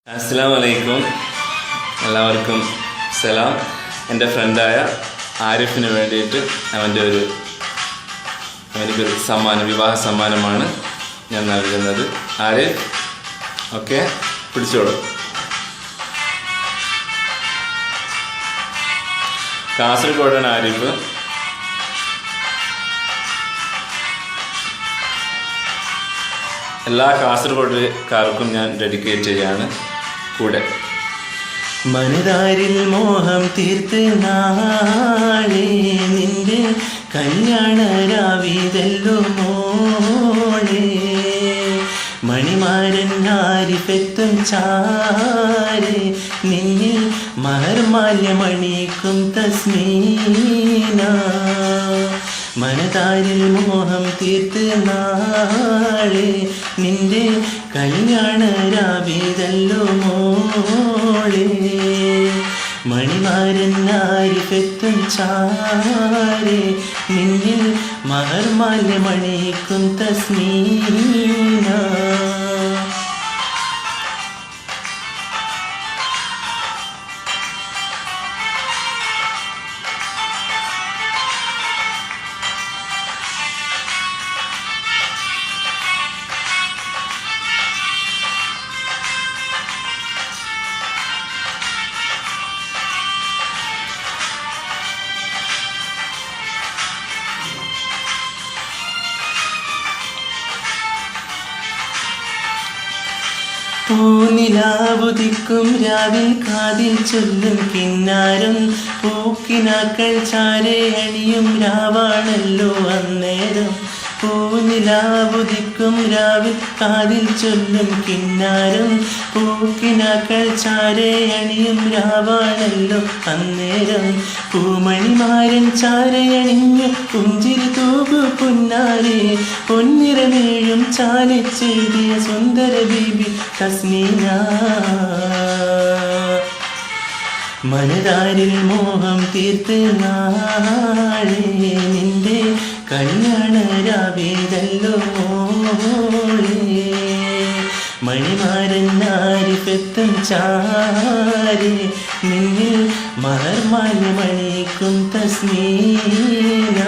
അസ്സലാമു അലൈക്കും. എല്ലാവർക്കും സലാം. എൻ്റെ ഫ്രണ്ടായ ആരിഫിന് വേണ്ടിയിട്ട് അവനിക്കൊരു സമ്മാനം, വിവാഹ സമ്മാനമാണ് ഞാൻ നൽകുന്നത്. ആരിഫ്, ഓക്കെ, പിടിച്ചോളൂ. കാസർഗോഡാണ് ആരിഫ്. എല്ലാ കാസർഗോഡുകാർക്കും ഞാൻ ഡെഡിക്കേറ്റ് ചെയ്യാണ്. കൂടെ മനതാരിൽ മോഹം തീർത്ത് നാളെ നിന്റെ കല്യാണ രാവിതല്ലോ മോളെ, മണിമാരൻ ആരിഫെത്തും ചാരെ നിന്നിൽ മഹർമാല്യമണിക്കും തസ്മീന. മനതാരിൽ മോഹം തീർത്ത് നാളെ നിന്റെ കല്യാണ രാവിതല്ലോ മോളെ, മണിമാരൻ ആരിഫെത്തും ചാരെ നിന്നിൽ മഹർമാല്യമണിക്കും തസ്മീന. പൂനിലാവുദിക്കും രാവിൽ കാതിൽ ചൊല്ലും കിന്നാരം, പൂക്കിനാക്കൾ ചാരെ അണിയും രാവാണല്ലോ അന്നേരം. പൂനിലാവുദിക്കും രാവിൽ കാതിൽ ചൊല്ലും കിന്നാരം, പൂക്കിനാക്കൾ ചാരെ അണിയും രാവാണല്ലോ അന്നേരം. പൂമണിമാരൻ ചാരയണിഞ്ഞു പുഞ്ചിരി തൂകു പുന്നാരെ, പൊന്നിറമേഴും ചാലിച്ചെഴുതിയ സുന്ദര ബീബി തസ്മീന. മനതാരിൽ മോഹം തീർത്ത് നാളെ നിന്റെ കല്യാണ രാവിതല്ലോ മോളെ, മണിമാരൻ ആരിഫെത്തും ചാരെ നിന്നിൽ മഹർമാല്യമണിക്കും തസ്മീന.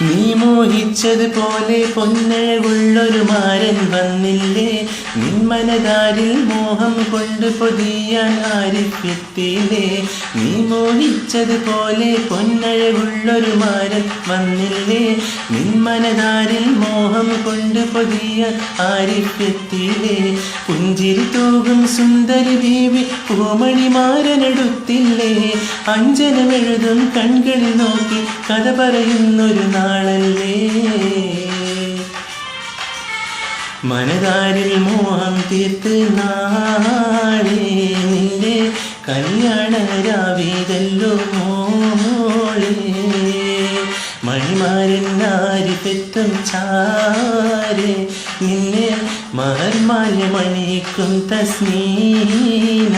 നീ മോഹിച്ചതുപോലെ പൊന്നഴകുള്ളൊരു മാരൻ വന്നില്ലേ, നിന്മനതാരിൽ മോഹം കൊണ്ട് പൊതിയാൻ ആരിഫെത്തിയില്ലേ. നീ മോഹിച്ചതുപോലെ പൊന്നഴകുള്ളൊരു മാരൻ വന്നില്ലേ, നിന്മനതാരിൽ മോഹം കൊണ്ട് പൊതിയാൻ ആരിഫെത്തിയില്ലേ. പുഞ്ചിരി തൂകും സുന്ദരി ബീവി പൂമണിമാരനെടുത്തില്ലേ, അഞ്ജനമെഴുതും കൺകളിൽ നോക്കി കഥ പറയുന്നൊരു നാളല്ലേ. മനതാരിൽ മോഹം തീർത്ത് നാളെ നിന്റെ കല്യാണ രാവിതല്ലോ മോളെ, മണിമാരൻ ആരിഫെത്തും ചാരെ നിന്നെ മഹർമാല്യമണിക്കും തസ്മീന.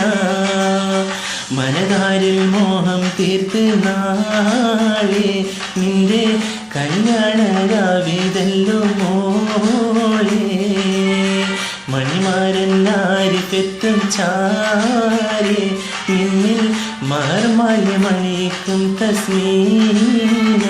മനതാരിൽ മോഹം തീർത്ത് നാളെ നിന്റെ കല്യാണ രാവിതല്ലോ മോളെ, മണിമാരൻ ആരിഫെത്തും ചാരെ നിന്നിൽ മഹർമാല്യമണിക്കും തസ്മീന.